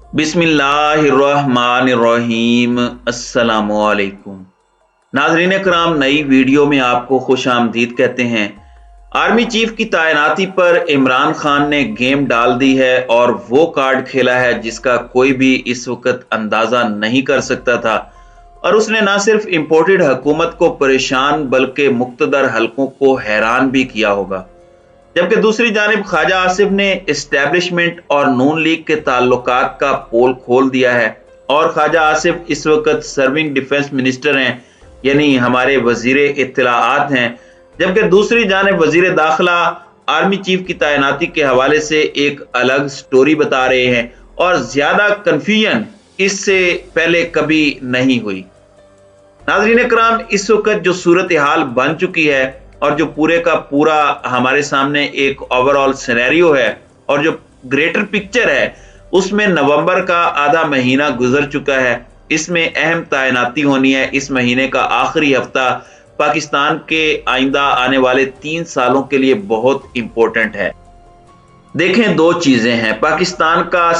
बिस्मिल्लाहिर्रहमानिर्रहीम। अस्सलामुअलैकुम नाज़रीन कराम, नई वीडियो में आपको खुश आमदीद कहते हैं। आर्मी चीफ की तैनाती पर इमरान खान ने गेम डाल दी है और वो कार्ड खेला है जिसका कोई भी इस वक्त अंदाजा नहीं कर सकता था। और उसने न सिर्फ इंपोर्टेड हुकूमत को परेशान बल्कि मुक्तदर हलकों को हैरान भी किया होगा। जबकि दूसरी जानिब ख्वाजा आसिफ ने एस्टेब्लिशमेंट और नून लीग के ताल्लुकात का पोल खोल दिया है और ख्वाजा आसिफ इस वक्त सर्विंग डिफेंस मिनिस्टर हैं, यानी हमारे वजीर इत्तलाआत हैं। जबकि दूसरी जानिब वजीर दाखिला आर्मी चीफ की तैनाती के हवाले से एक अलग स्टोरी बता रहे हैं और ज्यादा कन्फ्यूजन इससे पहले कभी नहीं हुई। नाज़रीन कराम, इस वक्त जो सूरत हाल बन चुकी है और जो पूरे का पूरा हमारे सामने एक ओवरऑल सिनेरियो है और जो ग्रेटर पिक्चर है, उसमें नवंबर का आधा महीना गुजर चुका है। इसमें अहम तैनाती होनी है। इस महीने का आखिरी हफ्ता पाकिस्तान के आइंदा आने वाले 3 सालों के लिए बहुत इंपॉर्टेंट है। देखें, दो चीजें हैं। पाकिस्तान का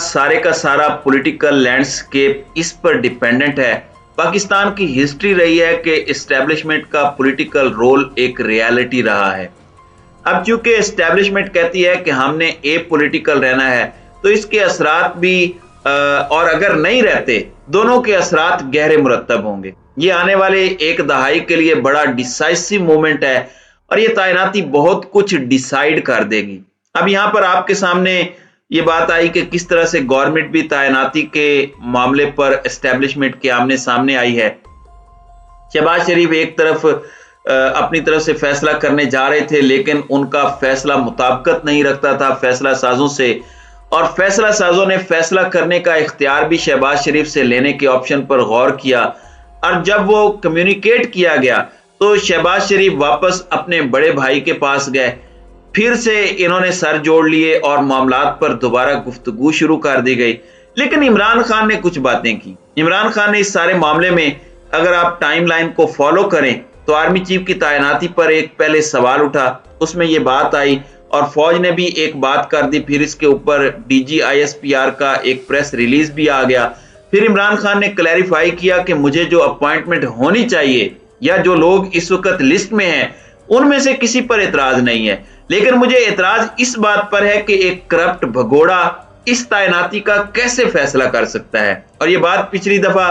सारा पॉलिटिकल लैंडस्केप इस पर डिपेंडेंट है। पाकिस्तान की हिस्ट्री रही है कि एस्टेब्लिशमेंट का पॉलिटिकल रोल एक रियलिटी रहा है। अब चूंकि एस्टेब्लिशमेंट कहती है कि हमने ए पॉलिटिकल रहना है, तो इसके असरात भी और अगर नहीं रहते, दोनों के असरात गहरे मुरत्तब होंगे। ये आने वाले एक दहाई के लिए बड़ा डिसाइसिव मोमेंट है और ये तैनाती बहुत कुछ डिसाइड कर देगी। अब यहाँ पर आपके सामने ये बात आई कि किस तरह से गवर्नमेंट भी तैनाती के मामले पर एस्टेब्लिशमेंट के आमने सामने आई है। शहबाज शरीफ एक तरफ अपनी तरफ से फैसला करने जा रहे थे, लेकिन उनका फैसला मुताबिकत नहीं रखता था फैसला साजों से, और फैसला साजों ने फैसला करने का इख्तियार भी शहबाज शरीफ से लेने के ऑप्शन पर गौर किया। और जब वो कम्युनिकेट किया गया तो शहबाज शरीफ वापस अपने बड़े भाई के पास गए। फिर से इन्होंने सर जोड़ लिए और मामलात पर दोबारा गुफ्तगू शुरू कर दी गई। लेकिन इमरान खान ने कुछ बातें की। इमरान खान ने इस सारे मामले में, अगर आप टाइमलाइन को फॉलो करें, तो आर्मी चीफ की तैनाती पर एक पहले सवाल उठा, उसमें यह बात आई और फौज ने भी एक बात कर दी। फिर इसके ऊपर DGISPR का एक प्रेस रिलीज भी आ गया। फिर इमरान खान ने क्लैरिफाई किया कि मुझे जो अपॉइंटमेंट होनी चाहिए या जो लोग इस वक्त लिस्ट में हैं, उनमें से किसी पर एतराज नहीं है, लेकिन मुझे एतराज इस बात पर है कि एक करप्ट भगोड़ा इस तैनाती का कैसे फैसला कर सकता है। और यह बात पिछली दफा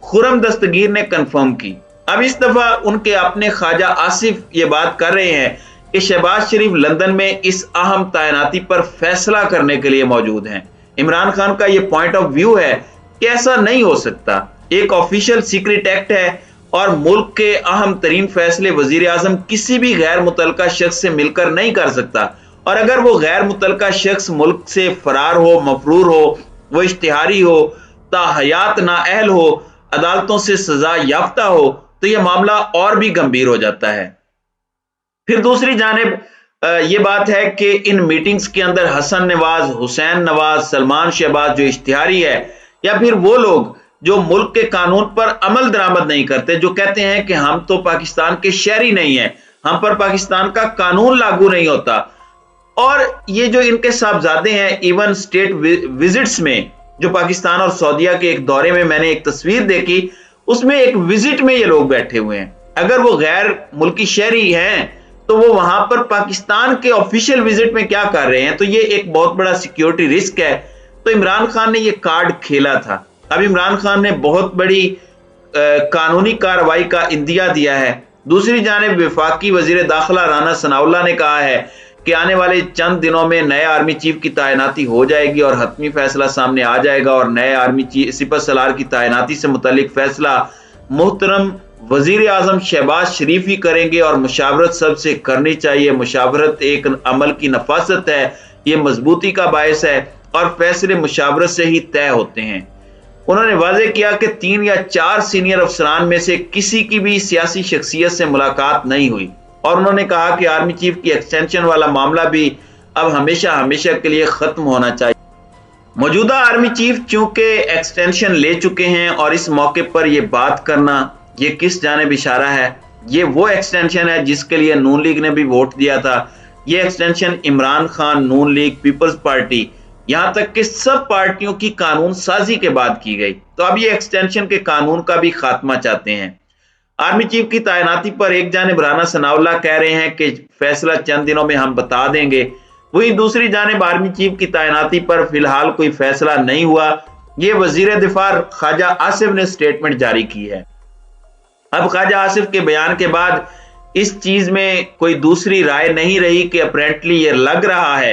खुर्रम दस्तगीर ने कंफर्म की। अब इस दफा उनके अपने ख्वाजा आसिफ ये बात कर रहे हैं कि शहबाज शरीफ लंदन में इस अहम तैनाती पर फैसला करने के लिए मौजूद हैं। इमरान खान का यह पॉइंट ऑफ व्यू है कि ऐसा नहीं हो सकता। एक ऑफिशियल सीक्रेट एक्ट है और मुल्क के अहम तरीन फैसले वजीर आजम किसी भी गैर मुतलका शख्स से मिलकर नहीं कर सकता। और अगर वो गैर मुतलका शख्स मुल्क से फरार हो, मफरूर हो, वो इश्तिहारी हो, ताहयात नाअहल हो, अदालतों से सजा याफ्ता हो, तो यह मामला और भी गंभीर हो जाता है। फिर दूसरी जानिब ये बात है कि इन मीटिंग्स के अंदर हसन नवाज, हुसैन नवाज, सलमान शहबाज जो इश्तिहारी है, या फिर वो लोग जो मुल्क के कानून पर अमल दरामद नहीं करते, जो कहते हैं कि हम तो पाकिस्तान के शहरी नहीं हैं, हम पर पाकिस्तान का कानून लागू नहीं होता। और ये जो इनके साहबजादे हैं, इवन स्टेट विजिट्स में, जो पाकिस्तान और सऊदीया के एक दौरे में मैंने एक तस्वीर देखी, उसमें एक विजिट में ये लोग बैठे हुए हैं। अगर वो गैर मुल्की शहरी हैं तो वो वहां पर पाकिस्तान के ऑफिशियल विजिट में क्या कर रहे हैं? तो ये एक बहुत बड़ा सिक्योरिटी रिस्क है। तो इमरान खान ने ये कार्ड खेला था। अब इमरान खान ने बहुत बड़ी कानूनी कार्रवाई का इंदिया दिया है। दूसरी जानिब वफाकी वजीर दाखिला राना सनाउल्लाह ने कहा है कि आने वाले चंद दिनों में नए आर्मी चीफ की तैनाती हो जाएगी और हतमी फैसला सामने आ जाएगा और नए आर्मी चीफ सिपहसालार की तैनाती से मुतालिक फैसला मुहतरम वजीर आजम शहबाज शरीफ ही करेंगे और मुशावरत सबसे करनी चाहिए। मुशावरत एक अमल की नफासत है, ये मजबूती का बायस है और फैसले मुशावरत से ही तय होते हैं। उन्होंने वाज़ेह किया कि 3 या 4 सीनियर अफसरान में से किसी की भी सियासी शख्सियत से मुलाकात नहीं हुई और उन्होंने कहा कि आर्मी चीफ की एक्सटेंशन वाला मामला भी अब हमेशा हमेशा के लिए खत्म होना चाहिए। मौजूदा आर्मी चीफ चूंकि एक्सटेंशन ले चुके हैं और इस मौके पर यह बात करना, ये किस जानिब इशारा है? ये वो एक्सटेंशन है जिसके लिए नून लीग ने भी वोट दिया था। ये एक्सटेंशन इमरान खान, नून लीग, पीपल्स पार्टी, यहां तक कि सब पार्टियों की कानून साजी के बाद की गई। तो अब ये एक्सटेंशन के कानून का भी खात्मा चाहते हैं। आर्मी चीफ की तैनाती पर एक जानिब राना सनाउल्लाह कह रहे हैं कि फैसला चंद दिनों में हम बता देंगे, वहीं दूसरी जानिब आर्मी चीफ की तैनाती पर फिलहाल कोई फैसला नहीं हुआ। ये वजीर दिफा ख्वाजा आसिफ ने स्टेटमेंट जारी की है। अब ख्वाजा आसिफ के बयान के बाद इस चीज में कोई दूसरी राय नहीं रही कि अपेरेंटली ये लग रहा है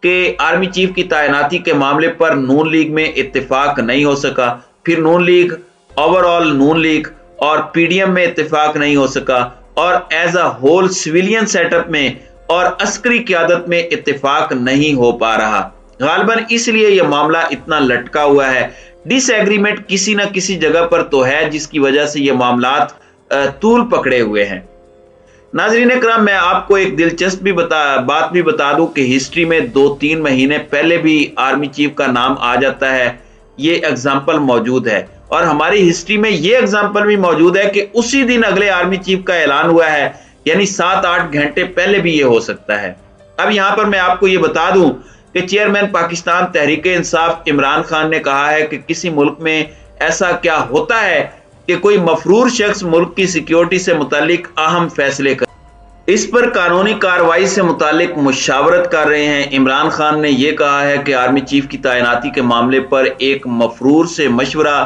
कि आर्मी चीफ की तैनाती के मामले पर नून लीग में इत्तेफाक नहीं हो सका, फिर Noon league, overall Noon league और पीडीएम में इत्तेफाक नहीं हो सका, और as a whole civilian setup में और अस्करी क़यादत में इत्तेफाक नहीं हो पा रहा। गालिबन इसलिए यह मामला इतना लटका हुआ है। डिसएग्रीमेंट किसी न किसी जगह पर तो है, जिसकी वजह से ये मामलात तूल पकड़े हुए हैं। नाज़रीन किराम, मैं आपको एक दिलचस्प बात भी बता दूं कि हिस्ट्री में 2-3 महीने पहले भी आर्मी चीफ का नाम आ जाता है। ये एग्जाम्पल मौजूद है, और हमारी हिस्ट्री में ये एग्जाम्पल भी मौजूद है कि उसी दिन अगले आर्मी चीफ का ऐलान हुआ है, यानी 7-8 घंटे पहले भी ये हो सकता है। अब यहां पर मैं आपको ये बता दूं कि चेयरमैन पाकिस्तान तहरीक इंसाफ इमरान खान ने कहा है कि किसी मुल्क में ऐसा क्या होता है कि कोई मफरूर शख्स मुल्क की सिक्योरिटी से मुतालिक अहम फैसले कर, इस पर कानूनी कार्रवाई से मुतालिक मुशावरत कर रहे हैं। इमरान खान ने यह कहा है कि आर्मी चीफ की तैनाती के मामले पर एक मफरूर से मशवरा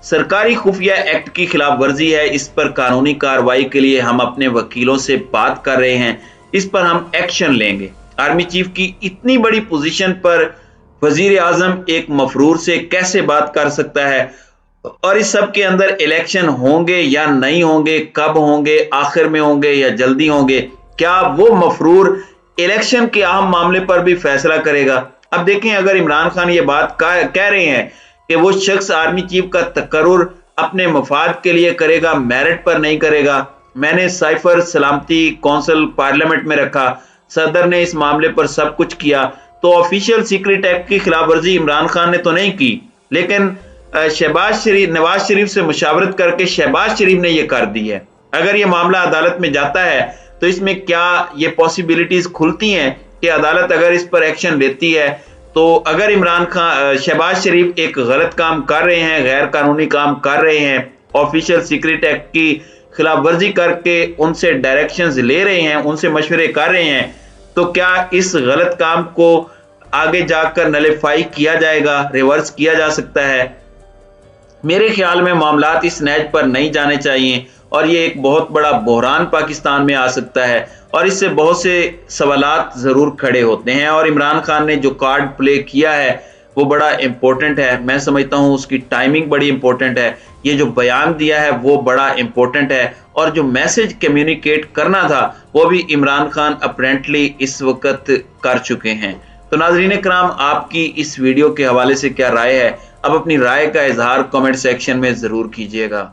सरकारी खुफिया एक्ट की खिलाफ वर्जी है। इस पर कानूनी कार्रवाई के लिए हम अपने वकीलों से बात कर रहे हैं, इस पर हम एक्शन लेंगे। आर्मी चीफ की इतनी बड़ी पोजीशन पर वजीर आजम एक मफरूर से कैसे बात कर सकता है, और इस सब के अंदर इलेक्शन होंगे या नहीं होंगे, कब होंगे, आखिर में होंगे या जल्दी होंगे, क्या वो मफरूर इलेक्शन के अहम मामले पर भी फैसला करेगा? अब देखें, अगर इमरान खान ये बात कह रहे हैं कि वो शख्स आर्मी चीफ का तकर्रुर अपने मफाद के लिए करेगा, मेरिट पर नहीं करेगा। मैंने साइफर सलामती कौंसिल पार्लियामेंट में रखा, सदर ने इस मामले पर सब कुछ किया, तो ऑफिशियल सीक्रेट एक्ट की खिलाफ वर्जी इमरान खान ने तो नहीं की, लेकिन नवाज शरीफ से मुशावरत करके शहबाज शरीफ ने यह कर दी है। अगर यह मामला अदालत में जाता है तो इसमें क्या ये पॉसिबिलिटीज खुलती हैं कि अदालत अगर इस पर एक्शन लेती है, तो अगर इमरान खान शहबाज शरीफ एक गलत काम कर रहे हैं, गैर कानूनी काम कर रहे हैं, ऑफिशियल सीक्रेट एक्ट की खिलाफ वर्जी करके उनसे डायरेक्शंस ले रहे हैं, उनसे मशवरे कर रहे हैं, तो क्या इस गलत काम को आगे जाकर नलिफाई किया जाएगा, रिवर्स किया जा सकता है? मेरे ख्याल में मामलात इस नहज पर नहीं जाने चाहिए, और ये एक बहुत बड़ा बहरान पाकिस्तान में आ सकता है, और इससे बहुत से सवालात ज़रूर खड़े होते हैं। और इमरान खान ने जो कार्ड प्ले किया है वो बड़ा इम्पोर्टेंट है। मैं समझता हूँ उसकी टाइमिंग बड़ी इम्पोर्टेंट है, ये जो बयान दिया है वो बड़ा इम्पोर्टेंट है, और जो मैसेज कम्युनिकेट करना था वो भी इमरान खान अपेरेंटली इस वक्त कर चुके हैं। तो नाज़रीन किराम, आपकी इस वीडियो के हवाले से क्या राय है? अब अपनी राय का इजहार कमेंट सेक्शन में ज़रूर कीजिएगा।